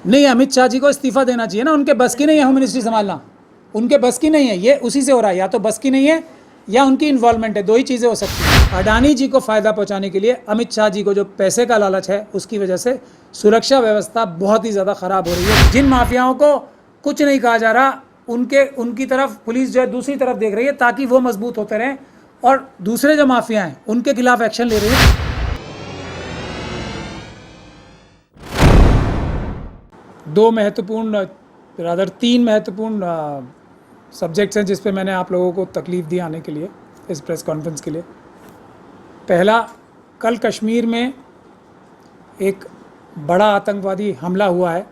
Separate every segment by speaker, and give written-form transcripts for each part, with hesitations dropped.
Speaker 1: नहीं, अमित शाह जी को इस्तीफा देना चाहिए ना, उनके बस की नहीं है होम मिनिस्ट्री संभालना, उनके बस की नहीं है, ये उसी से हो रहा है, या तो बस की नहीं है या उनकी इन्वॉल्वमेंट है, दो ही चीज़ें हो सकती हैं। अडानी जी को फ़ायदा पहुंचाने के लिए अमित शाह जी को जो पैसे का लालच है, उसकी वजह से सुरक्षा व्यवस्था बहुत ही ज़्यादा ख़राब हो रही है। जिन माफियाओं को कुछ नहीं कहा जा रहा, उनकी तरफ पुलिस जो है दूसरी तरफ देख रही है, ताकि वो मजबूत होते रहें, और दूसरे जो माफिया हैं उनके खिलाफ एक्शन ले रही है। दो महत्वपूर्ण, रादर तीन महत्वपूर्ण सब्जेक्ट्स हैं जिस पे मैंने आप लोगों को तकलीफ़ दी आने के लिए, इस प्रेस कॉन्फ्रेंस के लिए। पहला, कल कश्मीर में एक बड़ा आतंकवादी हमला हुआ है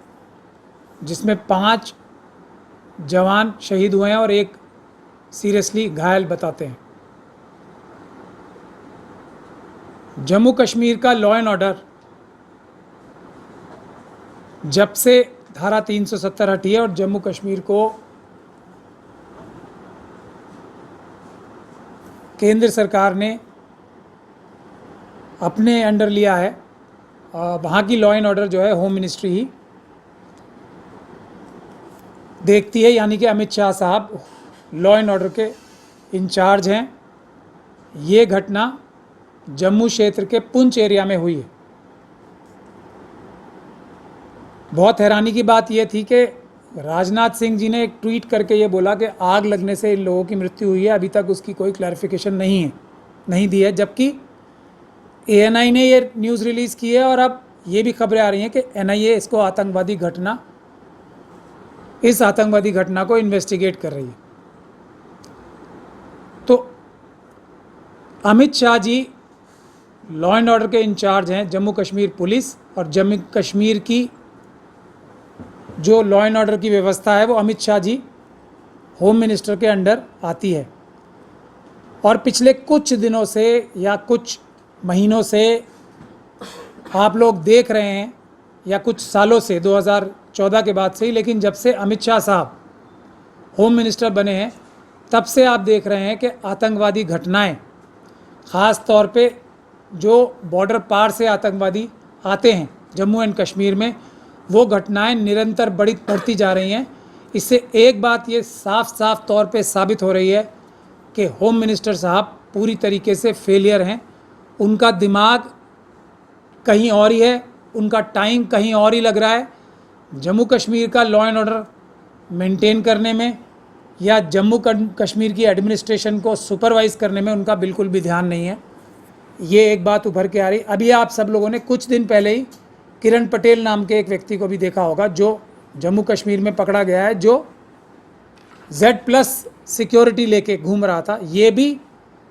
Speaker 1: जिसमें 5 जवान शहीद हुए हैं और एक सीरियसली घायल बताते हैं। जम्मू कश्मीर का लॉ एंड ऑर्डर जब से धारा 370 हटी है और जम्मू कश्मीर को केंद्र सरकार ने अपने अंडर लिया है, वहाँ की लॉ एंड ऑर्डर जो है होम मिनिस्ट्री ही देखती है, यानी कि अमित शाह साहब लॉ एंड ऑर्डर के इंचार्ज हैं। ये घटना जम्मू क्षेत्र के पुंछ एरिया में हुई है। बहुत हैरानी की बात यह थी कि राजनाथ सिंह जी ने एक ट्वीट करके ये बोला कि आग लगने से इन लोगों की मृत्यु हुई है, अभी तक उसकी कोई क्लैरिफिकेशन नहीं दी है, जबकि एएनआई ने ये न्यूज़ रिलीज़ की है और अब ये भी खबरें आ रही हैं कि एनआईए इस आतंकवादी घटना को इन्वेस्टिगेट कर रही है। तो Amit Shah ji law and order के इंचार्ज हैं, जम्मू कश्मीर पुलिस, और जम्मू कश्मीर की जो लॉ एंड ऑर्डर की व्यवस्था है वो अमित शाह जी होम मिनिस्टर के अंडर आती है। और पिछले कुछ दिनों से या कुछ महीनों से आप लोग देख रहे हैं, या कुछ सालों से, 2014 के बाद से ही, लेकिन जब से अमित शाह साहब होम मिनिस्टर बने हैं तब से आप देख रहे हैं कि आतंकवादी घटनाएं, ख़ास तौर पे जो बॉर्डर पार से आतंकवादी आते हैं जम्मू एंड कश्मीर में, वो घटनाएं निरंतर बढ़ती जा रही हैं। इससे एक बात ये साफ तौर पे साबित हो रही है कि होम मिनिस्टर साहब पूरी तरीके से फेलियर हैं। उनका दिमाग कहीं और ही है, उनका टाइम कहीं और ही लग रहा है। जम्मू कश्मीर का लॉ एंड ऑर्डर मेंटेन करने में या जम्मू कश्मीर की एडमिनिस्ट्रेशन को सुपरवाइज़ करने में उनका बिल्कुल भी ध्यान नहीं है। ये एक बात उभर के आ रही। अभी आप सब लोगों ने कुछ दिन पहले ही किरण पटेल नाम के एक व्यक्ति को भी देखा होगा, जो जम्मू कश्मीर में पकड़ा गया है, जो Z+ सिक्योरिटी लेके घूम रहा था। ये भी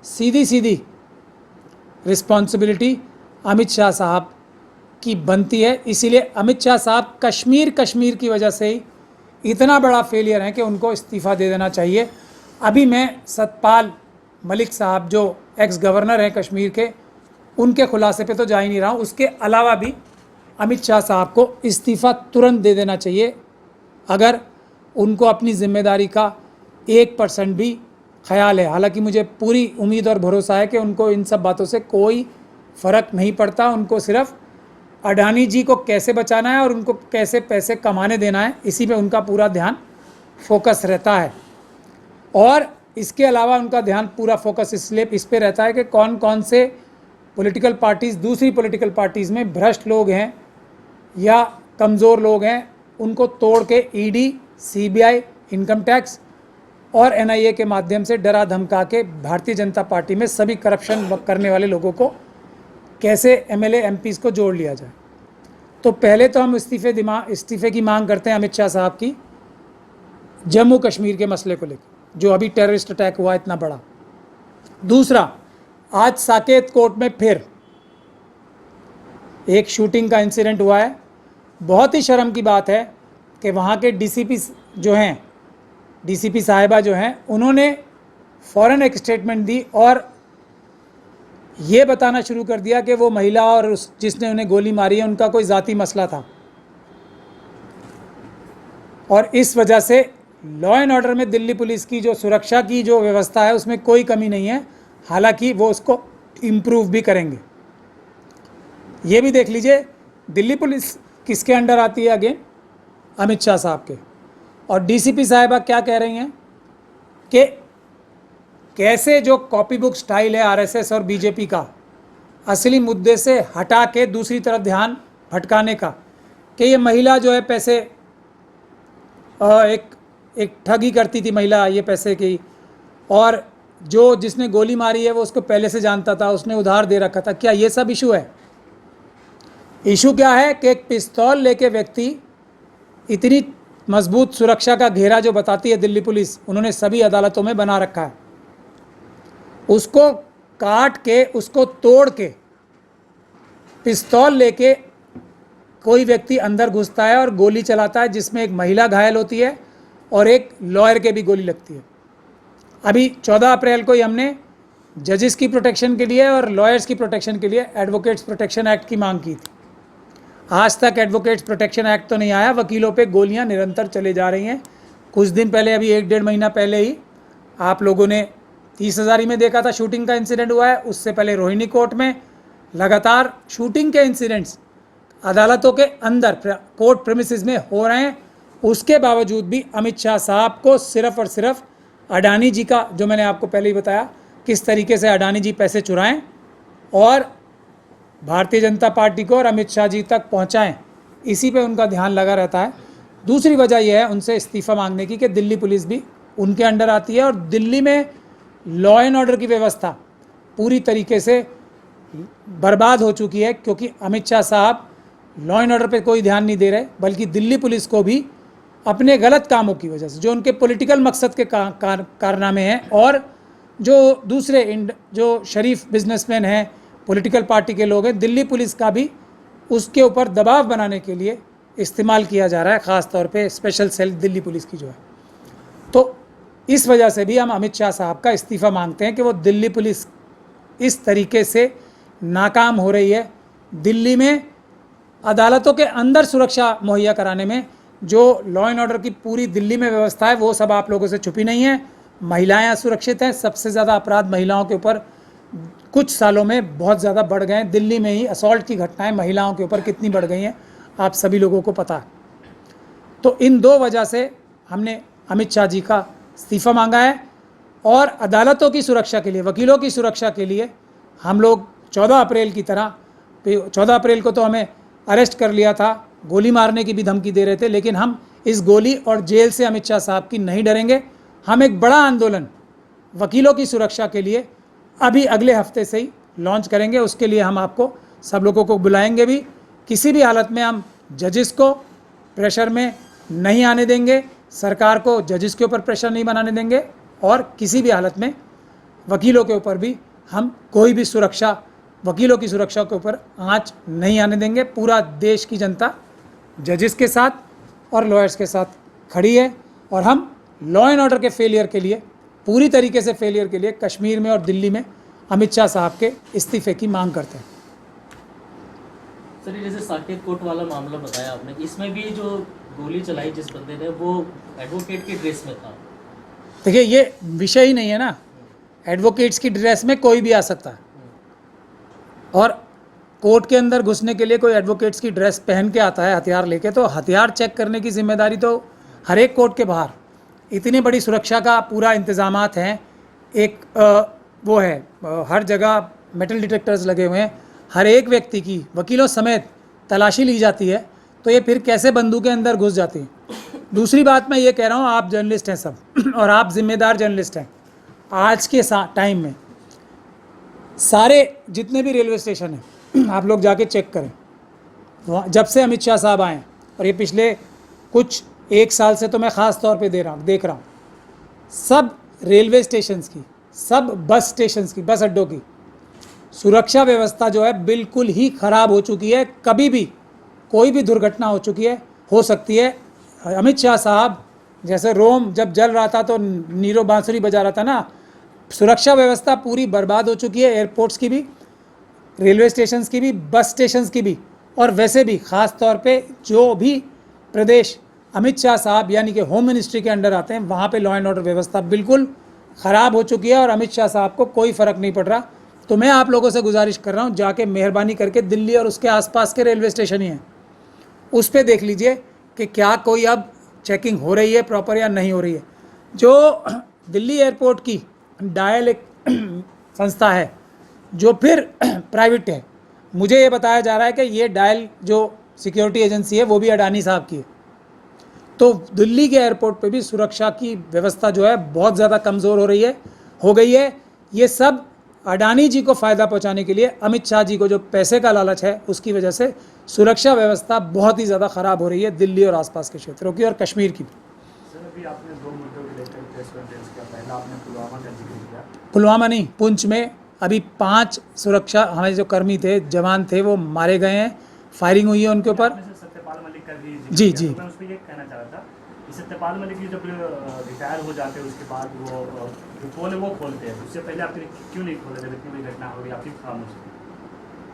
Speaker 1: सीधी रिस्पॉन्सिबिलिटी अमित शाह साहब की बनती है। इसीलिए अमित शाह साहब कश्मीर की वजह से ही इतना बड़ा फेलियर है कि उनको इस्तीफ़ा दे देना चाहिए। अभी मैं सतपाल मलिक साहब जो एक्स गवर्नर हैं कश्मीर के, उनके खुलासे पे तो जा ही नहीं रहा हूँ। उसके अलावा भी अमित शाह साहब को इस्तीफ़ा तुरंत दे देना चाहिए, अगर उनको अपनी जिम्मेदारी का 1% भी ख्याल है। हालांकि मुझे पूरी उम्मीद और भरोसा है कि उनको इन सब बातों से कोई फ़र्क नहीं पड़ता। उनको सिर्फ अडानी जी को कैसे बचाना है और उनको कैसे पैसे कमाने देना है, इसी पे उनका पूरा ध्यान फोकस रहता है। और इसके अलावा उनका ध्यान पूरा फोकस इसलिए इस पे रहता है कि कौन कौन से पॉलिटिकल पार्टीज़, दूसरी पॉलिटिकल पार्टीज़ में भ्रष्ट लोग हैं या कमज़ोर लोग हैं, उनको तोड़ के ईडी, सीबीआई, इनकम टैक्स और एनआईए के माध्यम से डरा धमका के भारतीय जनता पार्टी में सभी करप्शन करने वाले लोगों को कैसे एमएलए एमपीज़ को जोड़ लिया जाए। तो पहले तो हम इस्तीफ़े की मांग करते हैं अमित शाह साहब की, जम्मू कश्मीर के मसले को लेकर, जो अभी टेररिस्ट अटैक हुआ इतना बड़ा। दूसरा, आज साकेत कोर्ट में फिर एक शूटिंग का इंसिडेंट हुआ है। बहुत ही शर्म की बात है कि वहाँ के डीसीपी साहिबा जो हैं, उन्होंने फ़ौरन एक स्टेटमेंट दी और ये बताना शुरू कर दिया कि वो महिला और जिसने उन्हें गोली मारी है उनका कोई ज़ाती मसला था, और इस वजह से लॉ एंड ऑर्डर में दिल्ली पुलिस की जो सुरक्षा की जो व्यवस्था है उसमें कोई कमी नहीं है। हालांकि वो उसको इम्प्रूव भी करेंगे। ये भी देख लीजिए, दिल्ली पुलिस किसके अंडर आती है अगेन? अमित शाह साहब के। और डीसीपी साहिबा क्या कह रही हैं कि कैसे जो कॉपी बुक स्टाइल है आरएसएस और बीजेपी का, असली मुद्दे से हटा के दूसरी तरफ ध्यान भटकाने का, कि ये महिला जो है पैसे एक ठगी करती थी महिला ये पैसे की, और जो जिसने गोली मारी है वो उसको पहले से जानता था, उसने उधार दे रखा था। क्या ये सब इशू है? इशू क्या है कि एक पिस्तौल लेके व्यक्ति, इतनी मजबूत सुरक्षा का घेरा जो बताती है दिल्ली पुलिस, उन्होंने सभी अदालतों में बना रखा है, उसको काट के, उसको तोड़ के पिस्तौल लेके कोई व्यक्ति अंदर घुसता है और गोली चलाता है, जिसमें एक महिला घायल होती है और एक लॉयर के भी गोली लगती है। अभी 14 अप्रैल को ही हमने जजेस की प्रोटेक्शन के लिए और लॉयर्स की प्रोटेक्शन के लिए एडवोकेट्स प्रोटेक्शन एक्ट की मांग की थी। आज तक एडवोकेट्स प्रोटेक्शन एक्ट तो नहीं आया, वकीलों पे गोलियां निरंतर चले जा रही हैं। कुछ दिन पहले, अभी 1-1.5 महीना पहले ही आप लोगों ने 30,000 में देखा था शूटिंग का इंसिडेंट हुआ है। उससे पहले रोहिणी कोर्ट में लगातार शूटिंग के इंसिडेंट्स अदालतों के अंदर कोर्ट प्रेमिसेस में हो रहे हैं। उसके बावजूद भी अमित शाह साहब को सिर्फ और सिर्फ अडानी जी का, जो मैंने आपको पहले ही बताया किस तरीके से अडानी जी पैसे चुराएं और भारतीय जनता पार्टी को और अमित शाह जी तक पहुंचाएं, इसी पे उनका ध्यान लगा रहता है। दूसरी वजह यह है उनसे इस्तीफ़ा मांगने की कि दिल्ली पुलिस भी उनके अंडर आती है और दिल्ली में लॉ एंड ऑर्डर की व्यवस्था पूरी तरीके से बर्बाद हो चुकी है, क्योंकि अमित शाह साहब लॉ एंड ऑर्डर पे कोई ध्यान नहीं दे रहे, बल्कि दिल्ली पुलिस को भी अपने गलत कामों की वजह से, जो उनके पॉलिटिकल मकसद के कारनामे हैं, और जो दूसरे जो शरीफ बिजनेसमैन हैं, पॉलिटिकल पार्टी के लोग हैं, दिल्ली पुलिस का भी उसके ऊपर दबाव बनाने के लिए इस्तेमाल किया जा रहा है, ख़ास तौर पे स्पेशल सेल दिल्ली पुलिस की जो है। तो इस वजह से भी हम अमित शाह साहब का इस्तीफ़ा मांगते हैं कि वो दिल्ली पुलिस इस तरीके से नाकाम हो रही है। दिल्ली में अदालतों के अंदर सुरक्षा मुहैया कराने में जो लॉ एंड ऑर्डर की पूरी दिल्ली में व्यवस्था है, वो सब आप लोगों से छुपी नहीं है। महिलाएं सुरक्षित हैं, सबसे ज़्यादा अपराध महिलाओं के ऊपर कुछ सालों में बहुत ज़्यादा बढ़ गए हैं। दिल्ली में ही असॉल्ट की घटनाएं महिलाओं के ऊपर कितनी बढ़ गई हैं, आप सभी लोगों को पता है। तो इन दो वजह से हमने अमित शाह जी का इस्तीफ़ा मांगा है, और अदालतों की सुरक्षा के लिए, वकीलों की सुरक्षा के लिए हम लोग 14 अप्रैल की तरह, 14 अप्रैल को तो हमें अरेस्ट कर लिया था, गोली मारने की भी धमकी दे रहे थे, लेकिन हम इस गोली और जेल से अमित शाह साहब की नहीं डरेंगे। हम एक बड़ा आंदोलन वकीलों की सुरक्षा के लिए अभी अगले हफ्ते से ही लॉन्च करेंगे। उसके लिए हम आपको सब लोगों को बुलाएंगे भी। किसी भी हालत में हम जजेस को प्रेशर में नहीं आने देंगे, सरकार को जजेस के ऊपर प्रेशर नहीं बनाने देंगे, और किसी भी हालत में वकीलों के ऊपर भी हम कोई भी सुरक्षा, वकीलों की सुरक्षा के ऊपर आंच नहीं आने देंगे। पूरा देश की जनता जजेस के साथ और लॉयर्स के साथ खड़ी है, और हम लॉ एंड ऑर्डर के फेलियर के लिए, पूरी तरीके से फेलियर के लिए कश्मीर में और दिल्ली में अमित शाह साहब के इस्तीफे की मांग करते हैं।
Speaker 2: सर, जैसे साकेत कोर्ट वाला मामला बताया आपने, इसमें भी जो गोली चलाई जिस बंदे ने, वो एडवोकेट की ड्रेस में था।
Speaker 1: देखिए, ये विषय ही नहीं है ना, एडवोकेट्स की ड्रेस में कोई भी आ सकता है, और कोर्ट के अंदर घुसने के लिए कोई एडवोकेट्स की ड्रेस पहन के आता है हथियार लेके, तो हथियार चेक करने की जिम्मेदारी तो हर एक कोर्ट के बाहर, इतनी बड़ी सुरक्षा का पूरा इंतजामात हैं, एक वो है, हर जगह मेटल डिटेक्टर्स लगे हुए हैं, हर एक व्यक्ति की वकीलों समेत तलाशी ली जाती है, तो ये फिर कैसे बंदूकें अंदर घुस जाती हैं। दूसरी बात मैं ये कह रहा हूँ, आप जर्नलिस्ट हैं सब, और आप जिम्मेदार जर्नलिस्ट हैं। आज के टाइम में सारे जितने भी रेलवे स्टेशन हैं आप लोग जाके चेक करें, जब से अमित शाह साहब आए, और ये पिछले कुछ 1 साल से तो मैं ख़ास तौर पे देख रहा हूँ, सब रेलवे स्टेशंस की, सब बस स्टेशंस की, बस अड्डों की सुरक्षा व्यवस्था जो है बिल्कुल ही ख़राब हो चुकी है। कभी भी कोई भी दुर्घटना हो सकती है। अमित शाह साहब जैसे रोम जब जल रहा था तो नीरो बांसुरी बजा रहा था ना, सुरक्षा व्यवस्था पूरी बर्बाद हो चुकी है, एयरपोर्ट्स की भी, रेलवे स्टेशंस की भी, बस स्टेशंस की भी, और वैसे भी ख़ास तौर पे जो भी प्रदेश अमित शाह साहब यानी कि होम मिनिस्ट्री के अंडर आते हैं, वहाँ पे लॉ एंड ऑर्डर व्यवस्था बिल्कुल ख़राब हो चुकी है, और अमित शाह साहब को कोई फ़र्क नहीं पड़ रहा। तो मैं आप लोगों से गुजारिश कर रहा हूँ, जाके मेहरबानी करके दिल्ली और उसके आसपास के रेलवे स्टेशन ही हैं, उस पर देख लीजिए कि क्या कोई अब चेकिंग हो रही है प्रॉपर या नहीं हो रही है। जो दिल्ली एयरपोर्ट की डायल एक संस्था है जो फिर प्राइवेट है, मुझे ये बताया जा रहा है कि ये डायल जो सिक्योरिटी एजेंसी है वो भी अडानी साहब की है। तो दिल्ली के एयरपोर्ट पे भी सुरक्षा की व्यवस्था जो है बहुत ज़्यादा कमज़ोर हो गई है। ये सब अडानी जी को फ़ायदा पहुंचाने के लिए, अमित शाह जी को जो पैसे का लालच है उसकी वजह से सुरक्षा व्यवस्था बहुत ही ज़्यादा ख़राब हो रही है दिल्ली और आसपास के क्षेत्रों की और कश्मीर की भी।
Speaker 3: सर अभी आपने 2 मुद्दों को लेकर प्रेस कॉन्फ्रेंस किया। पहला आपने पुलवामा का जिक्र किया।
Speaker 1: पुलवामा नहीं, पुंछ में अभी 5 सुरक्षा हमारे जो कर्मी थे, जवान थे, वो मारे गए हैं, फायरिंग हुई है उनके ऊपर।
Speaker 3: आपने सर सत्यपाल मलिक का भी जिक्र
Speaker 1: जी,
Speaker 3: किया।
Speaker 1: जी।
Speaker 3: तो मैं उस पर ये कहना चाह रहा था कि सत्यपाल मलिक जी जब रिटायर हो जाते हैं उसके बाद वो जो पोल है वो खोलते हैं, उससे पहले आप क्यों नहीं खोले जब इतनी बड़ी घटना हो गई आपकी खामोशी?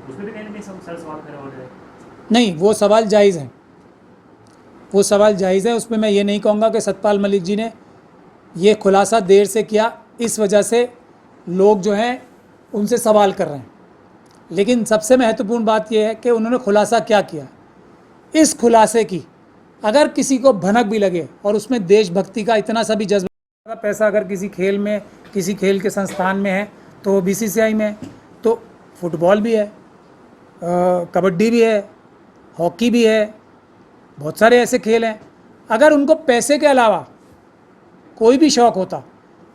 Speaker 3: उस पर भी कहीं ना कहीं सर सवाल खड़े हो रहे हैं।
Speaker 1: नहीं, वो सवाल जायज़ हैं, वो सवाल जायज़ है। उसमें मैं ये नहीं कहूँगा कि सतपाल मलिक जी ने ये खुलासा देर से किया, इस वजह से लोग जो हैं उनसे सवाल कर रहे हैं। लेकिन सबसे महत्वपूर्ण बात यह है कि उन्होंने खुलासा क्या किया। इस खुलासे की अगर किसी को भनक भी लगे और उसमें देशभक्ति का इतना सा भी जज्बा, पैसा अगर किसी खेल में, किसी खेल के संस्थान में है तो वो बीसीसीआई में है, तो फुटबॉल भी है, कबड्डी भी है, हॉकी भी है, बहुत सारे ऐसे खेल हैं। अगर उनको पैसे के अलावा कोई भी शौक़ होता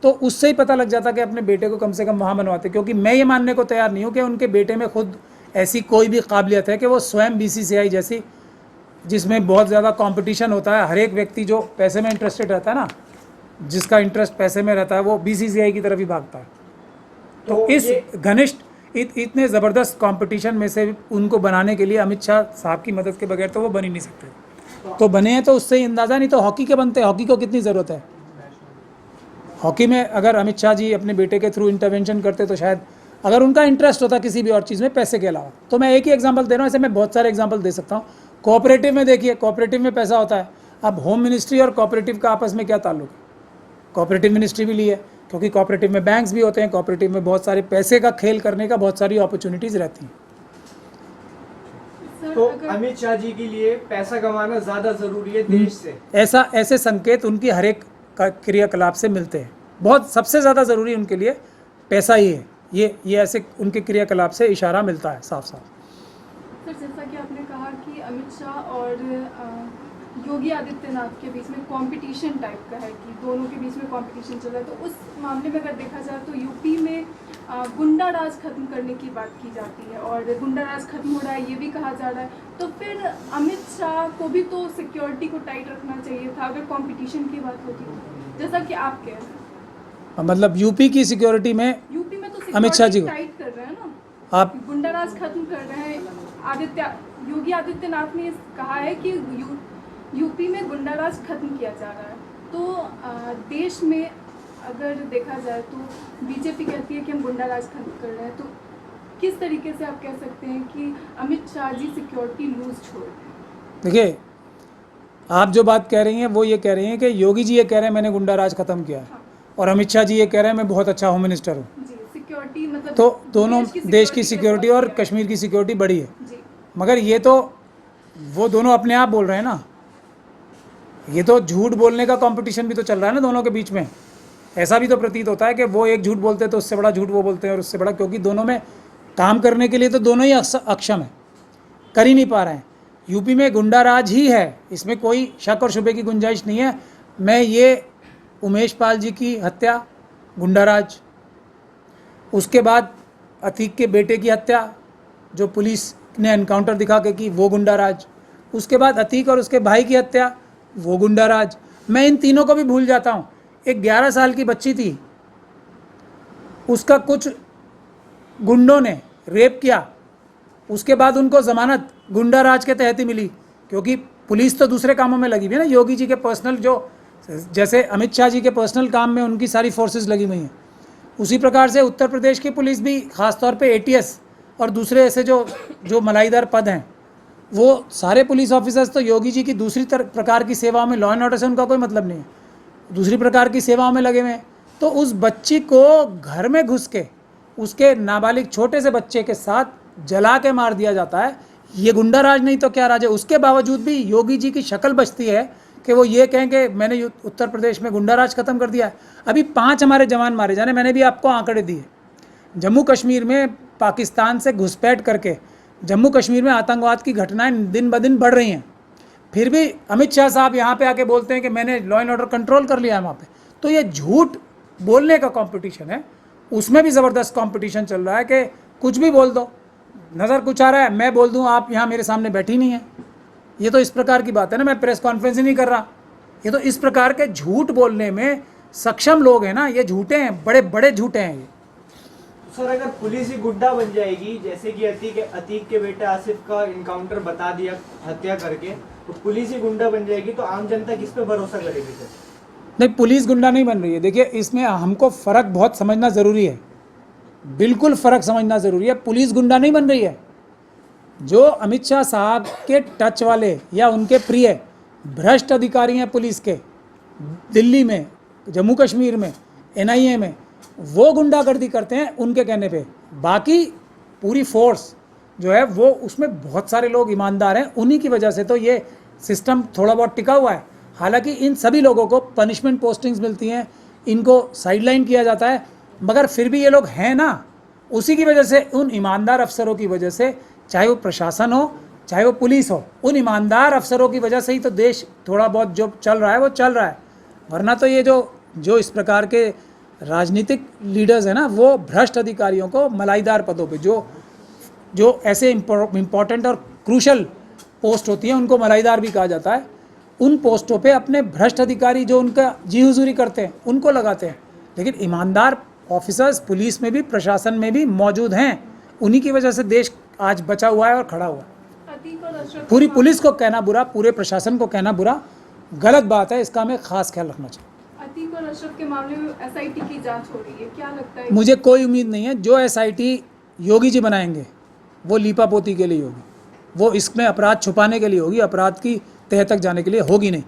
Speaker 1: तो उससे ही पता लग जाता कि अपने बेटे को कम से कम वहाँ बनवाते। क्योंकि मैं ये मानने को तैयार नहीं हूँ कि उनके बेटे में खुद ऐसी कोई भी काबिलियत है कि वो स्वयं बीसीसीआई जैसी, जिसमें बहुत ज़्यादा कंपटीशन होता है, हर एक व्यक्ति जो पैसे में इंटरेस्टेड रहता है ना, जिसका इंटरेस्ट पैसे में रहता है वो बीसीसीआई की तरफ ही भागता है। तो इस घनिष्ठ इतने ज़बरदस्त कंपटीशन में से उनको बनाने के लिए अमित शाह साहब की मदद के बगैर तो वो बन ही नहीं सकते। तो बने हैं तो उससे ही अंदाज़ा, नहीं तो हॉकी के बनते। हॉकी को कितनी ज़रूरत है? हॉकी में अगर अमित शाह जी अपने बेटे के थ्रू इंटरवेंशन करते तो शायद, अगर उनका इंटरेस्ट होता किसी भी और चीज़ में पैसे के अलावा। तो मैं एक ही एग्जांपल दे रहा हूँ, ऐसे मैं बहुत सारे एग्जांपल दे सकता हूँ। कोऑपरेटिव में देखिए, कोऑपरेटिव में पैसा होता है। अब होम मिनिस्ट्री और कोऑपरेटिव का आपस में क्या ताल्लुक है? कोऑपरेटिव मिनिस्ट्री भी ली है क्योंकि कोऑपरेटिव में बैंक्स भी होते हैं, कोऑपरेटिव में बहुत सारे पैसे का खेल करने का बहुत सारी अपॉर्चुनिटीज़ रहती हैं।
Speaker 4: तो अमित शाह जी के लिए पैसा कमाना ज़्यादा ज़रूरी है देश से?
Speaker 1: ऐसे संकेत उनकी हर एक क्रियाकलाप से मिलते हैं। बहुत सबसे ज़्यादा ज़रूरी उनके लिए पैसा ही है। ये ऐसे उनके क्रियाकलाप से इशारा मिलता है साफ साफ।
Speaker 5: सर, जैसा कि आपने कहा कि अमित शाह और योगी आदित्यनाथ के बीच में कंपटीशन टाइप का है कि दोनों के बीच में कंपटीशन चल रहा है, तो उस मामले में अगर देखा जाए तो यूपी में गुंडा राज खत्म करने की बात की जाती है और गुंडा राज खत्म हो रहा है ये भी कहा जा रहा है। तो फिर अमित शाह को भी तो सिक्योरिटी को टाइट रखना चाहिए था अगर कंपटीशन की बात होती तो, जैसा कि आप कह रहे हैं।
Speaker 1: मतलब यूपी की सिक्योरिटी में
Speaker 5: तो
Speaker 1: अमित शाह जी को
Speaker 5: टाइट कर रहे हैं ना,
Speaker 1: आप
Speaker 5: गुंडा राज खत्म कर रहे हैं। योगी आदित्यनाथ ने कहा है कि यूपी में गुंडा राज खत्म किया जा रहा है। तो देश में अगर देखा जाए तो बीजेपी कहती है कि हम गुंडा राज खत्म कर रहे हैं, तो किस तरीके से आप कह सकते हैं कि अमित शाह जी सिक्योरिटी लूज छोड़ रहे हैं?
Speaker 1: देखिए, आप जो बात कह रही हैं वो ये कह रही हैं कि योगी जी ये कह रहे हैं मैंने गुंडा राज खत्म किया है,
Speaker 5: हाँ।
Speaker 1: और अमित शाह जी ये कह रहे हैं मैं बहुत अच्छा होम मिनिस्टर हूँ।
Speaker 5: जी, सिक्योरिटी मतलब
Speaker 1: तो दोनों देश की
Speaker 5: के
Speaker 1: सिक्योरिटी
Speaker 5: लिए
Speaker 1: और
Speaker 5: बहुत
Speaker 1: कश्मीर की सिक्योरिटी बड़ी है।
Speaker 5: जी,
Speaker 1: मगर ये तो वो दोनों अपने आप बोल रहे हैं ना, ये तो झूठ बोलने का कंपटीशन भी तो चल रहा है ना दोनों के बीच में। ऐसा भी तो प्रतीत होता है कि वो एक झूठ बोलते हैं तो उससे बड़ा झूठ वो बोलते हैं और उससे बड़ा, क्योंकि दोनों में काम करने के लिए तो दोनों ही अक्षम है, कर ही नहीं पा रहे हैं। यूपी में गुंडा राज ही है, इसमें कोई शक और शुबे की गुंजाइश नहीं है। मैं ये उमेश पाल जी की हत्या गुंडा राज, उसके बाद अतीक के बेटे की हत्या जो पुलिस ने एनकाउंटर दिखा के की वो गुंडा राज, उसके बाद अतीक और उसके भाई की हत्या वो गुंडा राज। मैं इन तीनों को भी भूल जाता हूँ। एक 11 साल की बच्ची थी, उसका कुछ गुंडों ने रेप किया, उसके बाद उनको ज़मानत गुंडा राज के तहत ही मिली, क्योंकि पुलिस तो दूसरे कामों में लगी हुई है ना। योगी जी के पर्सनल जो, जैसे अमित शाह जी के पर्सनल काम में उनकी सारी फोर्सेस लगी हुई हैं, उसी प्रकार से उत्तर प्रदेश की पुलिस भी ख़ासतौर पे एटीएस और दूसरे ऐसे जो मलाईदार पद हैं, वो सारे पुलिस ऑफिसर्स तो योगी जी की दूसरी प्रकार की सेवाओं में, लॉ एंड ऑर्डर से उनका कोई मतलब नहीं है, दूसरी प्रकार की सेवाओं में लगे हुए हैं। तो उस बच्ची को घर में घुस के उसके नाबालिग छोटे से बच्चे के साथ जला के मार दिया जाता है, ये गुंडा राज नहीं तो क्या राज है। उसके बावजूद भी योगी जी की शक्ल बचती है कि वो ये कहें कि मैंने उत्तर प्रदेश में गुंडा राज खत्म कर दिया है। अभी 5 हमारे जवान मारे जाने, मैंने भी आपको आंकड़े दिए। जम्मू कश्मीर में पाकिस्तान से घुसपैठ करके जम्मू कश्मीर में आतंकवाद की घटनाएं दिन ब दिन बढ़ रही हैं, फिर भी अमित शाह साहब यहाँ पे आके बोलते हैं कि मैंने लॉ एंड ऑर्डर कंट्रोल कर लिया है वहाँ पे। तो ये झूठ बोलने का कंपटीशन है, उसमें भी ज़बरदस्त कंपटीशन चल रहा है कि कुछ भी बोल दो, नज़र कुछ आ रहा है मैं बोल दूँ, आप यहाँ मेरे सामने बैठी नहीं है। ये तो इस प्रकार की बात है ना, मैं प्रेस कॉन्फ्रेंस ही नहीं कर रहा। ये तो इस प्रकार के झूठ बोलने में सक्षम लोग हैं ना, ये झूठे हैं, बड़े बड़े झूठे हैं ये।
Speaker 4: सर अगर पुलिस ही गुड्डा बन जाएगी, जैसे कि अतीक के बेटे आसिफ का इनकाउंटर बता दिया हत्या करके, तो पुलिस ही गुंडा बन जाएगी तो आम जनता किस पे भरोसा करेगी सर?
Speaker 1: नहीं, पुलिस गुंडा नहीं बन रही है। देखिए, इसमें हमको फ़र्क बहुत समझना ज़रूरी है, बिल्कुल फ़र्क समझना ज़रूरी है। पुलिस गुंडा नहीं बन रही है। जो अमित शाह साहब के टच वाले या उनके प्रिय भ्रष्ट अधिकारी हैं पुलिस के, दिल्ली में, जम्मू कश्मीर में, NIA में, वो गुंडागर्दी करते हैं उनके कहने पे। बाकी पूरी फोर्स जो है वो उसमें बहुत सारे लोग ईमानदार हैं, उन्हीं की वजह से तो ये सिस्टम थोड़ा बहुत टिका हुआ है। हालांकि इन सभी लोगों को पनिशमेंट पोस्टिंग्स मिलती हैं, इनको साइडलाइन किया जाता है, मगर फिर भी ये लोग हैं ना, उसी की वजह से, उन ईमानदार अफसरों की वजह से, चाहे वो प्रशासन हो चाहे वो पुलिस हो, उन ईमानदार अफसरों की वजह से ही तो देश थोड़ा बहुत जो चल रहा है वो चल रहा है। वरना तो ये जो इस प्रकार के राजनीतिक लीडर्स हैं ना, वो भ्रष्ट अधिकारियों को मलाईदार पदों पे, जो ऐसे इम्पोर्टेंट और क्रूशल पोस्ट होती हैं उनको मलाईदार भी कहा जाता है, उन पोस्टों पे अपने भ्रष्ट अधिकारी जो उनका जी हुजूरी करते हैं उनको लगाते हैं। लेकिन ईमानदार ऑफिसर्स पुलिस में भी, प्रशासन में भी मौजूद हैं, उन्हीं की वजह से देश आज बचा हुआ है और खड़ा हुआ है।
Speaker 5: अतीक और अशरफ
Speaker 1: पूरी पुलिस को कहना बुरा, पूरे प्रशासन को कहना बुरा गलत बात है, इसका हमें खास ख्याल रखना चाहिए।
Speaker 5: अतीक और अशरफ के मामले में SIT की जांच हो रही है, क्या लगता है?
Speaker 1: मुझे कोई उम्मीद नहीं है। जो SIT योगी जी बनाएंगे वो लीपापोती के लिए होगी, वो इसमें अपराध छुपाने के लिए होगी, अपराध की तह तक जाने के लिए होगी नहीं।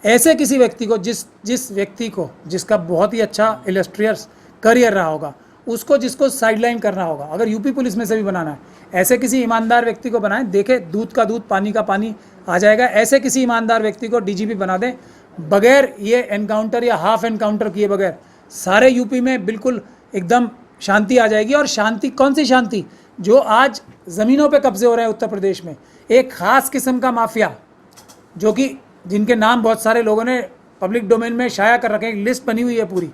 Speaker 1: ऐसे किसी व्यक्ति को, जिस व्यक्ति को, जिसका बहुत ही अच्छा इलस्ट्रियस करियर रहा होगा, उसको जिसको साइडलाइन करना होगा, अगर यूपी पुलिस में से भी बनाना है, ऐसे किसी ईमानदार व्यक्ति को बनाएं। देखे, दूध का दूध पानी का पानी आ जाएगा। ऐसे किसी ईमानदार व्यक्ति को DGP बना दें, बगैर ये एनकाउंटर या हाफ एनकाउंटर किए बगैर सारे यूपी में बिल्कुल एकदम शांति आ जाएगी। और शांति, कौन सी शांति? जो आज ज़मीनों पे कब्जे हो रहे हैं उत्तर प्रदेश में, एक ख़ास किस्म का माफिया, जो कि जिनके नाम बहुत सारे लोगों ने पब्लिक डोमेन में शाया कर रखे हैं, एक लिस्ट बनी हुई है पूरी।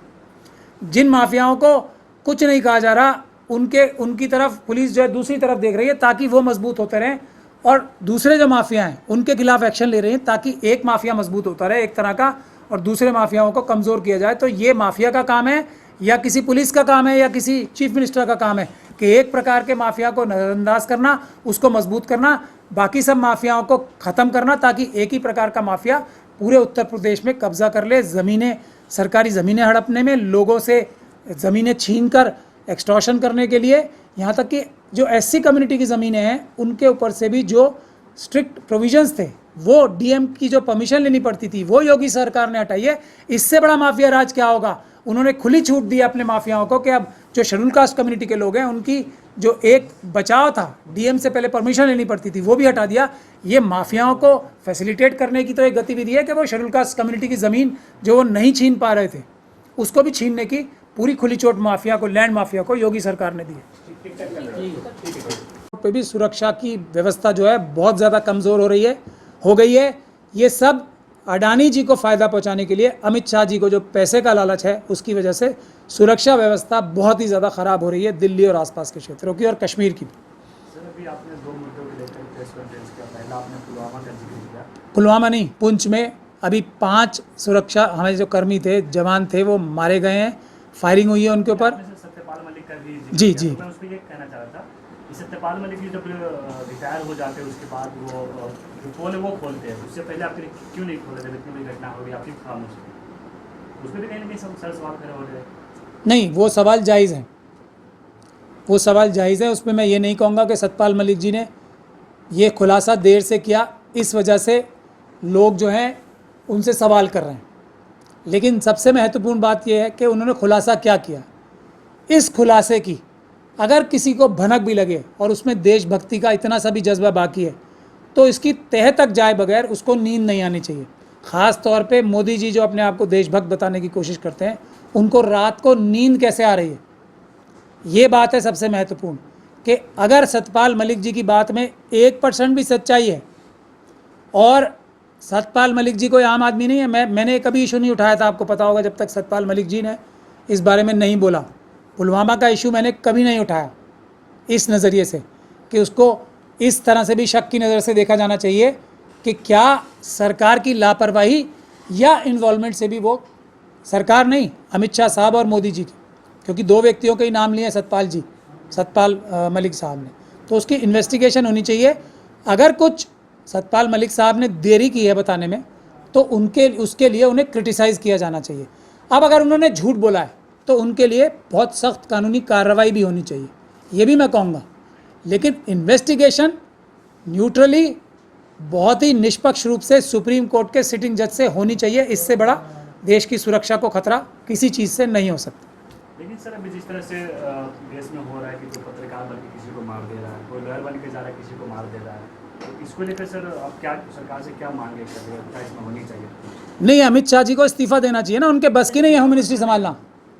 Speaker 1: जिन माफियाओं को कुछ नहीं कहा जा रहा, उनकी तरफ पुलिस जो है दूसरी तरफ देख रही है ताकि वो मजबूत होते रहें, और दूसरे जो माफिया हैं उनके खिलाफ एक्शन ले रही हैं ताकि एक माफिया मजबूत होता रहे एक तरह का, और दूसरे माफियाओं को कमज़ोर किया जाए। तो ये माफिया का काम है या किसी पुलिस का काम है या किसी चीफ मिनिस्टर का काम है कि एक प्रकार के माफिया को नज़रअंदाज करना, उसको मजबूत करना, बाकी सब माफियाओं को ख़त्म करना, ताकि एक ही प्रकार का माफिया पूरे उत्तर प्रदेश में कब्जा कर ले, ज़मीनें, सरकारी ज़मीनें हड़पने में, लोगों से ज़मीनें छीन कर एक्सटॉर्शन करने के लिए, यहाँ तक कि जो SC कम्युनिटी की ज़मीनें हैं उनके ऊपर से भी जो स्ट्रिक्ट प्रोविजंस थे, वो DM की जो परमिशन लेनी पड़ती थी, वो योगी सरकार ने हटाई है। इससे बड़ा माफिया राज क्या होगा? उन्होंने खुली छूट दी अपने माफियाओं को कि अब जो शेड्यूल कास्ट कम्युनिटी के लोग हैं उनकी जो एक बचाव था, DM से पहले परमिशन लेनी पड़ती थी, वो भी हटा दिया। ये माफियाओं को फैसिलिटेट करने की तो एक गतिविधि है कि वो शेड्यूल कास्ट कम्युनिटी की ज़मीन जो वो नहीं छीन पा रहे थे, उसको भी छीनने की पूरी खुली छूट माफिया को, लैंड माफिया को योगी सरकार ने दी है। पे भी सुरक्षा की व्यवस्था जो है बहुत ज़्यादा कमज़ोर हो गई है। ये सब अडानी जी को फ़ायदा पहुंचाने के लिए, अमित शाह जी को जो पैसे का लालच है उसकी वजह से सुरक्षा व्यवस्था बहुत ही ज़्यादा ख़राब हो रही है दिल्ली और आसपास के क्षेत्रों की और कश्मीर की भी।
Speaker 3: सर अभी आपने 2 मुद्दों को लेकर प्रेस कॉन्फ्रेंस किया। पहला आपने पुलवामा का जिक्र किया।
Speaker 1: पुलवामा नहीं, पुंछ में अभी 5 सुरक्षा हमारे जो कर्मी थे, जवान थे, वो मारे गए हैं, फायरिंग हुई है उनके ऊपर।
Speaker 3: आपने सत्यपाल मलिक का भी जिक्र
Speaker 1: जी,
Speaker 3: किया।
Speaker 1: जी।
Speaker 3: तो मैं उस पर ये कहना चाह रहा था कि सत्यपाल मलिक जी जब रिटायर हो जाते हैं उसके बाद वो जो पोल है वो खोलते हैं, उससे पहले आपने क्यों नहीं खोले? जब इतनी बड़ी घटना हो गई आपकी खामोश, उसमें भी कहीं ना कहीं सब सर सवाल खड़े हो रहे हैं।
Speaker 1: नहीं, वो सवाल जायज़ हैं, वो सवाल जायज़ है। उसमें मैं ये नहीं कहूँगा कि सतपाल मलिक जी ने ये खुलासा देर से किया, इस वजह से लोग जो हैं उनसे सवाल कर रहे हैं। लेकिन सबसे महत्वपूर्ण बात यह है कि उन्होंने खुलासा क्या किया। इस खुलासे की अगर किसी को भनक भी लगे और उसमें देशभक्ति का इतना सा भी जज्बा बाकी है तो इसकी तह तक जाए बगैर उसको नींद नहीं आनी चाहिए। ख़ास तौर पे मोदी जी जो अपने आप को देशभक्त बताने की कोशिश करते हैं, उनको रात को नींद कैसे आ रही है, ये बात है सबसे महत्वपूर्ण। कि अगर सतपाल मलिक जी की बात में 1% भी सच्चाई है, और सतपाल मलिक जी कोई आम आदमी नहीं है, मैंने कभी इशू नहीं उठाया था, आपको पता होगा, जब तक सतपाल मलिक जी ने इस बारे में नहीं बोला। पुलवामा का इशू मैंने कभी नहीं उठाया इस नज़रिए से कि उसको इस तरह से भी शक की नज़र से देखा जाना चाहिए कि क्या सरकार की लापरवाही या इन्वॉल्वमेंट से भी वो, सरकार नहीं, अमित शाह साहब और मोदी जी की, क्योंकि दो व्यक्तियों के ही नाम लिए सतपाल मलिक साहब ने, तो उसकी इन्वेस्टिगेशन होनी चाहिए। अगर कुछ सतपाल मलिक साहब ने देरी की है बताने में, तो उसके लिए उन्हें क्रिटिसाइज़ किया जाना चाहिए। अब अगर उन्होंने झूठ बोला है तो उनके लिए बहुत सख्त कानूनी कार्रवाई भी होनी चाहिए, ये भी मैं कहूँगा। लेकिन इन्वेस्टिगेशन न्यूट्रली, बहुत ही निष्पक्ष रूप से सुप्रीम कोर्ट के सिटिंग जज से होनी चाहिए। इससे बड़ा देश की सुरक्षा को खतरा किसी चीज़ से नहीं हो सकता।
Speaker 3: लेकिन सर अभी जिस तरह से देश में हो रहा है कि कोई पत्रकार बन के किसी को मार दे रहा है, कोई लॉयर बन के जा रहा है किसी को मार दे रहा है, तो इसको लेकर सर आप क्या सरकार से क्या मांगे कर रहे हैं, क्या इसमें होनी चाहिए?
Speaker 1: नहीं, अमित शाह जी को इस्तीफा देना चाहिए ना, उनके बस की नहीं है होम मिनिस्ट्री संभालना,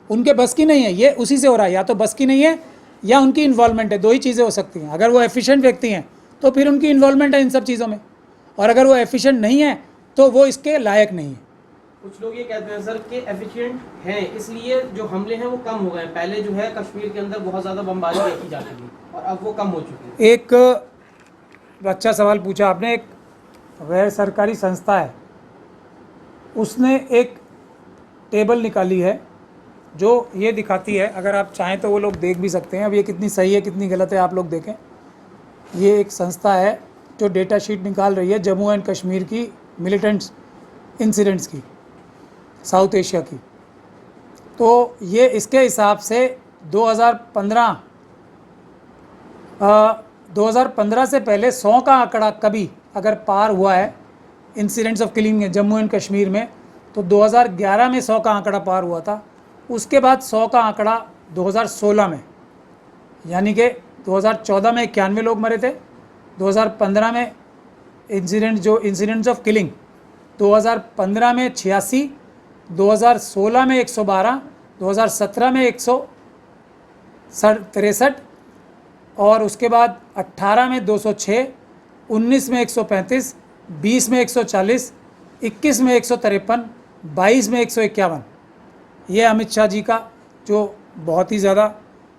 Speaker 1: उनके बस की नहीं है, ये उसी से हो रहा है। या तो बस की नहीं है या उनकी इन्वॉल्वमेंट है, दो ही चीज़ें हो सकती हैं। अगर वो एफिशिएंट व्यक्ति हैं तो फिर उनकी इन्वॉल्वमेंट है इन सब चीज़ों में, और अगर वो एफिशिएंट नहीं है तो वो इसके लायक नहीं है।
Speaker 6: कुछ लोग ये कहते हैं सर कि एफिशिएंट हैं, इसलिए जो हमले हैं वो कम हो गए। पहले जो है कश्मीर के अंदर बहुत ज़्यादा बमबारी देखी जाती थी और अब वो कम हो चुकी है।
Speaker 1: एक अच्छा सवाल पूछा आपने। एक गैर सरकारी संस्था है, उसने एक टेबल निकाली है जो ये दिखाती है, अगर आप चाहें तो वो लोग देख भी सकते हैं, अब ये कितनी सही है कितनी गलत है आप लोग देखें। ये एक संस्था है जो डेटा शीट निकाल रही है जम्मू एंड कश्मीर की मिलिटेंट्स इंसिडेंट्स की, साउथ एशिया की। तो ये इसके हिसाब से 2015 से पहले 100 का आंकड़ा कभी अगर पार हुआ है incidents of killing Jammu and Kashmir में, तो 2011 में 100 का आंकड़ा पार हुआ था। उसके बाद 100 का आंकड़ा 2016 में, यानी कि 2014 में 91 लोग मरे थे, 2015 में इंसिडेंट्स ऑफ किलिंग 2015 में 86, 2016 में 112, 2017 में 163, और उसके बाद 18 में 206, 19 में 135, 20 में 140, 21 में 153, 22 में 151। ये अमित शाह जी का जो बहुत ही ज़्यादा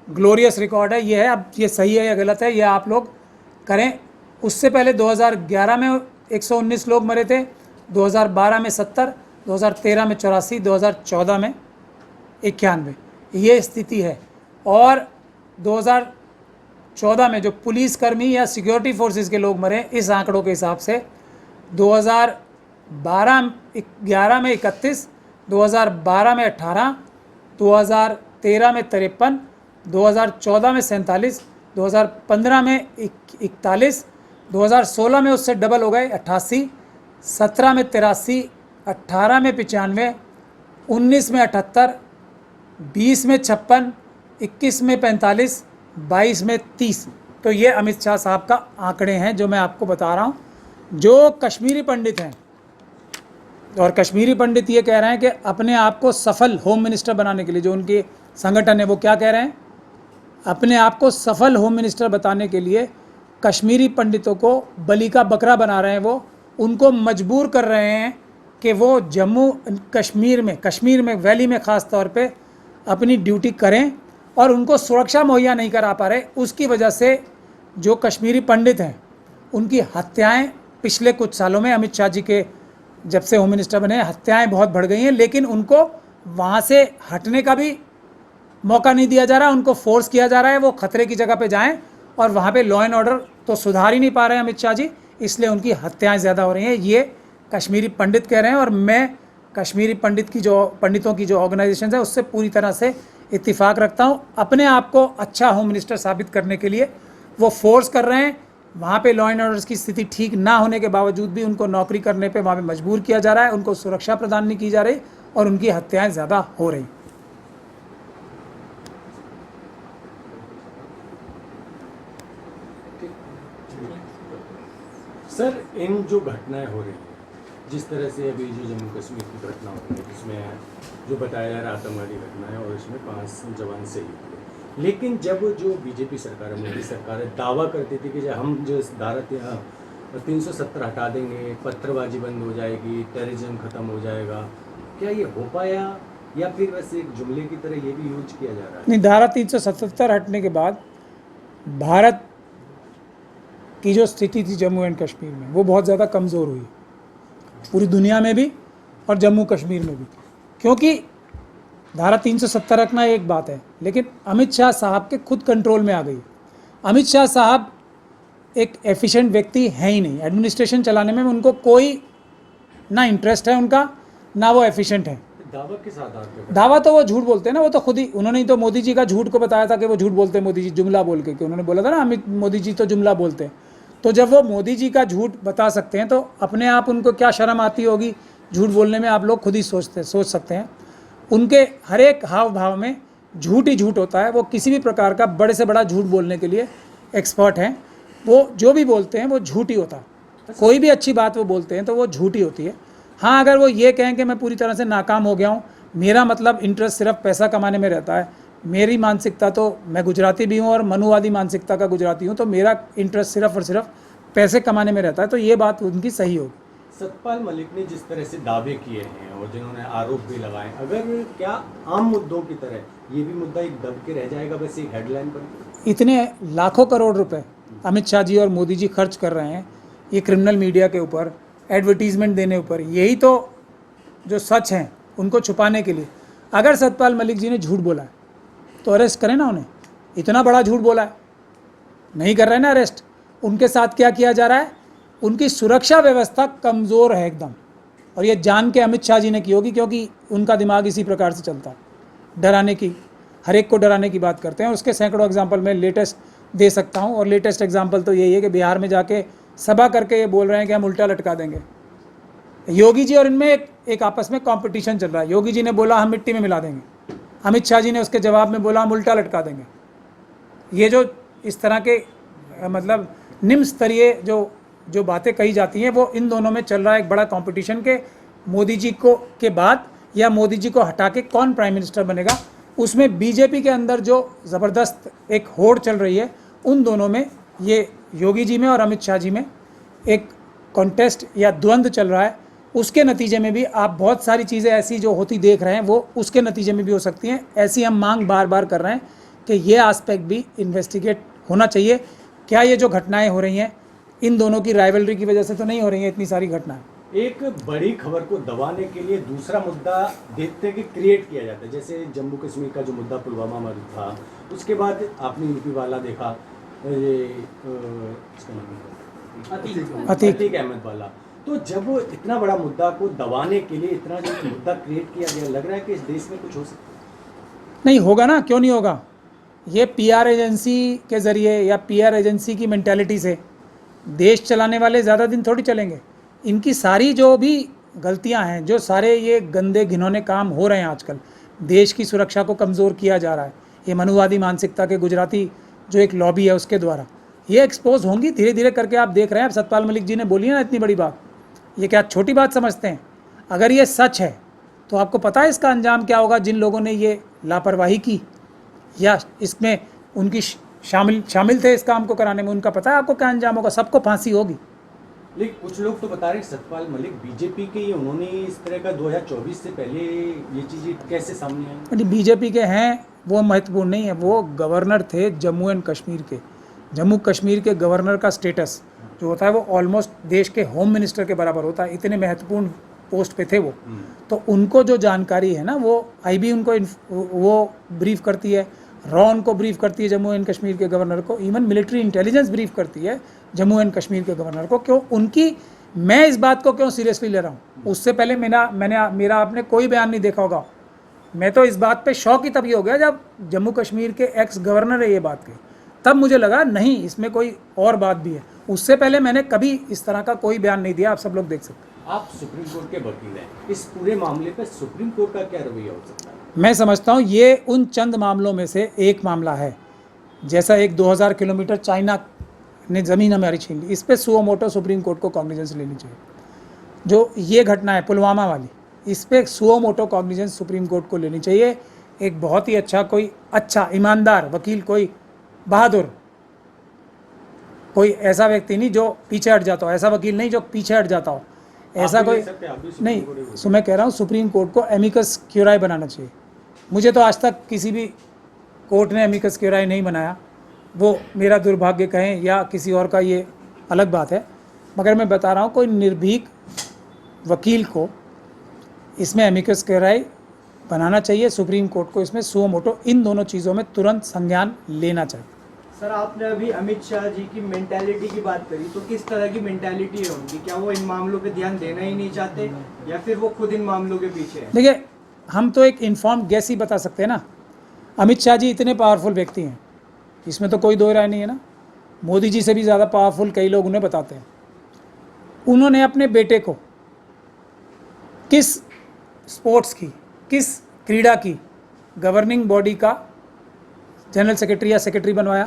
Speaker 1: ग्लोरियस रिकॉर्ड है, ये है। अब ये सही है या गलत है ये आप लोग करें। उससे पहले 2011 में 119 लोग मरे थे, 2012 में 70, 2013 में 84, 2014 में 91, ये स्थिति है। और 2014 में जो पुलिसकर्मी या सिक्योरिटी फोर्सेस के लोग मरे, इस आंकड़ों के हिसाब से 2011 में 31, 2012 में 18, 2013 में 53, 2014 में 47, 2015 में 41, 2016 में उससे डबल हो गए 88, 17 में 83, 18 में 95, 19 में 78, 20 में 56, 21 में 45, 22 में 30। तो ये अमित शाह साहब का आंकड़े हैं जो मैं आपको बता रहा हूँ। जो कश्मीरी पंडित हैं, और कश्मीरी पंडित ये कह रहे हैं कि अपने आप को सफल होम मिनिस्टर बनाने के लिए, जो उनके संगठन है वो क्या कह रहे हैं, अपने आप को सफल होम मिनिस्टर बताने के लिए कश्मीरी पंडितों को बलि का बकरा बना रहे हैं। वो उनको मजबूर कर रहे हैं कि वो जम्मू कश्मीर में वैली में ख़ास तौर पे अपनी ड्यूटी करें, और उनको सुरक्षा मुहैया नहीं करा पा रहे। उसकी वजह से जो कश्मीरी पंडित हैं उनकी हत्याएं पिछले कुछ सालों में, अमित शाह जी के जब से होम मिनिस्टर बने, हत्याएं बहुत बढ़ गई हैं। लेकिन उनको वहाँ से हटने का भी मौका नहीं दिया जा रहा, उनको फोर्स किया जा रहा है वो खतरे की जगह पे जाएं, और वहाँ पे लॉ एंड ऑर्डर तो सुधार ही नहीं पा रहे हैं अमित शाह जी, इसलिए उनकी हत्याएं ज़्यादा हो रही हैं। ये कश्मीरी पंडित कह रहे हैं, और मैं कश्मीरी पंडितों की जो ऑर्गेनाइजेशन है उससे पूरी तरह से इत्तिफाक रखता हूँ। अपने आप को अच्छा होम मिनिस्टर साबित करने के लिए वो फोर्स कर रहे हैं। वहाँ पे लॉ एंड ऑर्डर की स्थिति ठीक ना होने के बावजूद भी उनको नौकरी करने पे वहाँ पे मजबूर किया जा रहा है, उनको सुरक्षा प्रदान नहीं की जा रही, और उनकी हत्याएं ज़्यादा हो रही।
Speaker 7: सर, इन जो घटनाएं हो रही हैं, जिस तरह से अभी जो जम्मू कश्मीर की घटना हो रही है, जिसमें जो बताया जा रहा है आतंकवादी घटना है और इसमें 5 जवान शहीद हुए, लेकिन जब जो बीजेपी सरकार है, मोदी सरकार है, दावा करती थी कि हम जो इस धारा 370 हटा देंगे, पत्थरबाजी बंद हो जाएगी, टेररिज्म खत्म हो जाएगा, क्या ये हो पाया या फिर वैसे एक जुमले की तरह ये भी यूज किया जा रहा है?
Speaker 1: नहीं, धारा 377 हटने के बाद भारत की जो स्थिति थी जम्मू एंड कश्मीर में वो बहुत ज़्यादा कमज़ोर हुई, पूरी दुनिया में भी और जम्मू कश्मीर में भी। क्योंकि धारा 370 रखना एक बात है, लेकिन अमित शाह साहब के खुद कंट्रोल में आ गई। अमित शाह साहब एक एफिशिएंट व्यक्ति हैं ही नहीं, एडमिनिस्ट्रेशन चलाने में उनको कोई ना इंटरेस्ट है उनका, ना वो एफिशिएंट है।
Speaker 7: दावा किस आधार पर?
Speaker 1: दावा तो वो झूठ बोलते हैं ना, वो तो खुद ही, उन्होंने ही तो मोदी जी का झूठ को बताया था कि वो झूठ बोलते हैं मोदी जी, जुमला बोल के, कि उन्होंने बोला था ना अमित मोदी जी तो जुमला बोलते हैं। तो जब वो मोदी जी का झूठ बता सकते हैं तो अपने आप उनको क्या शर्म आती होगी झूठ बोलने में, आप लोग खुद ही सोच सकते हैं। उनके हर एक हाव भाव में झूठ ही झूठ होता है। वो किसी भी प्रकार का बड़े से बड़ा झूठ बोलने के लिए एक्सपर्ट हैं। वो जो भी बोलते हैं वो झूठ ही होता है। कोई भी अच्छी बात वो बोलते हैं तो वो झूठ ही होती है। हाँ, अगर वो ये कहें कि मैं पूरी तरह से नाकाम हो गया हूँ, मेरा मतलब इंटरेस्ट सिर्फ पैसा कमाने में रहता है, मेरी मानसिकता तो, मैं गुजराती भी हूँ और मनुवादी मानसिकता का गुजराती हूँ, तो मेरा इंटरेस्ट सिर्फ और सिर्फ पैसे कमाने में रहता है, तो ये बात उनकी सही होगी।
Speaker 7: सतपाल मलिक ने जिस तरह से दावे किए हैं और जिन्होंने आरोप भी लगाए, अगर क्या आम मुद्दों की तरह ये भी मुद्दा एक दब के रह जाएगा बस एक हेडलाइन पर?
Speaker 1: इतने लाखों करोड़ रुपए अमित शाह जी और मोदी जी खर्च कर रहे हैं ये क्रिमिनल मीडिया के ऊपर, एडवर्टीजमेंट देने ऊपर, यही तो जो सच हैं उनको छुपाने के लिए। अगर सतपाल मलिक जी ने झूठ बोला है तो अरेस्ट करें ना उन्हें, इतना बड़ा झूठ बोला है, नहीं कर रहे हैं ना अरेस्ट। उनके साथ क्या किया जा रहा है, उनकी सुरक्षा व्यवस्था कमज़ोर है एकदम, और ये जान के अमित शाह जी ने की होगी, क्योंकि उनका दिमाग इसी प्रकार से चलता है, डराने की, हर एक को डराने की बात करते हैं। और उसके सैकड़ों एग्जाम्पल मैं लेटेस्ट दे सकता हूँ, और लेटेस्ट एग्जाम्पल तो यही है कि बिहार में जाके सभा करके ये बोल रहे हैं कि हम उल्टा लटका देंगे। योगी जी और इनमें एक आपस में कंपटीशन चल रहा है। योगी जी ने बोला हम मिट्टी में मिला देंगे, अमित शाह जी ने उसके जवाब में बोला हम उल्टा लटका देंगे। ये जो इस तरह के मतलब निम्न स्तरीय जो बातें कही जाती हैं, वो इन दोनों में चल रहा है एक बड़ा कंपटीशन के मोदी जी को के बाद या मोदी जी को हटा के कौन प्राइम मिनिस्टर बनेगा। उसमें बीजेपी के अंदर जो ज़बरदस्त एक होड़ चल रही है, उन दोनों में, ये योगी जी में और अमित शाह जी में एक कॉन्टेस्ट या द्वंद्व चल रहा है। उसके नतीजे में भी आप बहुत सारी चीज़ें ऐसी जो होती देख रहे हैं, वो उसके नतीजे में भी हो सकती हैं। ऐसी हम मांग बार बार कर रहे हैं कि ये आस्पेक्ट भी इन्वेस्टिगेट होना चाहिए। क्या ये जो घटनाएं हो रही हैं इन दोनों की राइवलरी की वजह से तो नहीं हो रही हैं इतनी सारी घटनाएं?
Speaker 7: एक बड़ी खबर को दबाने के लिए दूसरा मुद्दा देखते कि क्रिएट किया जाता है। जैसे जम्मू कश्मीर का जो मुद्दा पुलवामा में था, उसके बाद आपने यूपी वाला देखा, अतीक अहमद वाला। तो जब इतना बड़ा मुद्दा को दबाने के लिए इतना जो मुद्दा क्रिएट किया गया, लग रहा है कि इस देश में कुछ हो सकता है?
Speaker 1: नहीं होगा ना, क्यों नहीं होगा। ये पीआर एजेंसी के ज़रिए या पीआर एजेंसी की मेंटालिटी से देश चलाने वाले ज़्यादा दिन थोड़ी चलेंगे। इनकी सारी जो भी गलतियां हैं, जो सारे ये गंदे घिनौने काम हो रहे हैं आजकल, देश की सुरक्षा को कमज़ोर किया जा रहा है, ये मनुवादी मानसिकता के गुजराती जो एक लॉबी है उसके द्वारा, ये एक्सपोज होंगी धीरे धीरे करके। आप देख रहे हैं, अब सतपाल मलिक जी ने बोली है ना इतनी बड़ी बात, ये क्या छोटी बात समझते हैं? अगर ये सच है तो आपको पता है इसका अंजाम क्या होगा। जिन लोगों ने ये लापरवाही की या इसमें उनकी शामिल थे इस काम को कराने में, उनका पता है आपको क्या अंजाम होगा? सबको फांसी होगी।
Speaker 7: लेकिन कुछ लोग तो बता रहे हैं सतपाल मलिक बीजेपी के ही, उन्होंने इस तरह का 2024 से पहले ये चीज़ें कैसे सामने आई?
Speaker 1: बीजेपी के हैं वो महत्वपूर्ण नहीं है, वो गवर्नर थे जम्मू एंड कश्मीर के। जम्मू कश्मीर के गवर्नर का स्टेटस जो होता है वो ऑलमोस्ट देश के होम मिनिस्टर के बराबर होता है, इतने महत्वपूर्ण पोस्ट पे थे वो। तो उनको जो जानकारी है ना, वो आईबी उनको वो ब्रीफ करती है, रॉ उनको ब्रीफ करती है जम्मू एंड कश्मीर के गवर्नर को, इवन मिलिट्री इंटेलिजेंस ब्रीफ करती है जम्मू एंड कश्मीर के गवर्नर को। क्यों उनकी, मैं इस बात को क्यों सीरियसली ले रहा हूँ? उससे पहले मेरा आपने कोई बयान नहीं देखा होगा। मैं तो इस बात पे शौक ही तभी हो गया जब जम्मू कश्मीर के एक्स गवर्नर है ये बात कही, तब मुझे लगा नहीं इसमें कोई और बात भी है। उससे पहले मैंने कभी इस तरह का कोई बयान नहीं दिया, आप सब लोग देख सकते हैं।
Speaker 7: आप सुप्रीम कोर्ट के वकील हैं, इस पूरे मामले पर सुप्रीम कोर्ट का क्या रवैया हो सकता है?
Speaker 1: मैं समझता हूँ ये उन चंद मामलों में से एक मामला है। जैसा एक 2000 किलोमीटर चाइना ने ज़मीन हमारी छीन ली, इस पर सुओ मोटो सुप्रीम कोर्ट को कॉग्निजेंस लेनी चाहिए। जो ये घटना है पुलवामा वाली, इस पर suo motu cognizance supreme court को लेनी चाहिए। एक बहुत ही अच्छा, कोई अच्छा ईमानदार वकील, कोई बहादुर, कोई ऐसा व्यक्ति नहीं जो पीछे हट जाता हो, ऐसा वकील नहीं जो पीछे हट जाता हो, ऐसा कोई नहीं। सो मैं कह रहा हूँ सुप्रीम कोर्ट को एमिकस क्यूराई बनाना चाहिए। मुझे तो आज तक किसी भी कोर्ट ने एमिकस क्यूराई नहीं बनाया, वो मेरा दुर्भाग्य कहें या किसी और का, ये अलग बात है, मगर मैं बता रहा हूँ कोई निर्भीक वकील को इसमें एमिकस क्यूराई बनाना चाहिए। सुप्रीम कोर्ट को इसमें सुओ मोटो इन दोनों चीज़ों में तुरंत संज्ञान लेना चाहिए।
Speaker 4: सर, आपने अभी अमित शाह जी की मेंटालिटी की बात करी, तो किस तरह की मेंटालिटी है उनकी? क्या वो इन मामलों पे ध्यान देना ही नहीं चाहते या फिर वो खुद इन मामलों के पीछे है?
Speaker 1: देखिए, हम तो एक इन्फॉर्म्ड गैस ही बता सकते हैं ना। अमित शाह जी इतने पावरफुल व्यक्ति हैं, इसमें तो कोई दो राय नहीं है ना। मोदी जी से भी ज़्यादा पावरफुल कई लोग उन्हें बताते हैं। उन्होंने अपने बेटे को किस स्पोर्ट्स की, किस क्रीड़ा की गवर्निंग बॉडी का जनरल सेक्रेटरी या सेक्रेटरी बनवाया?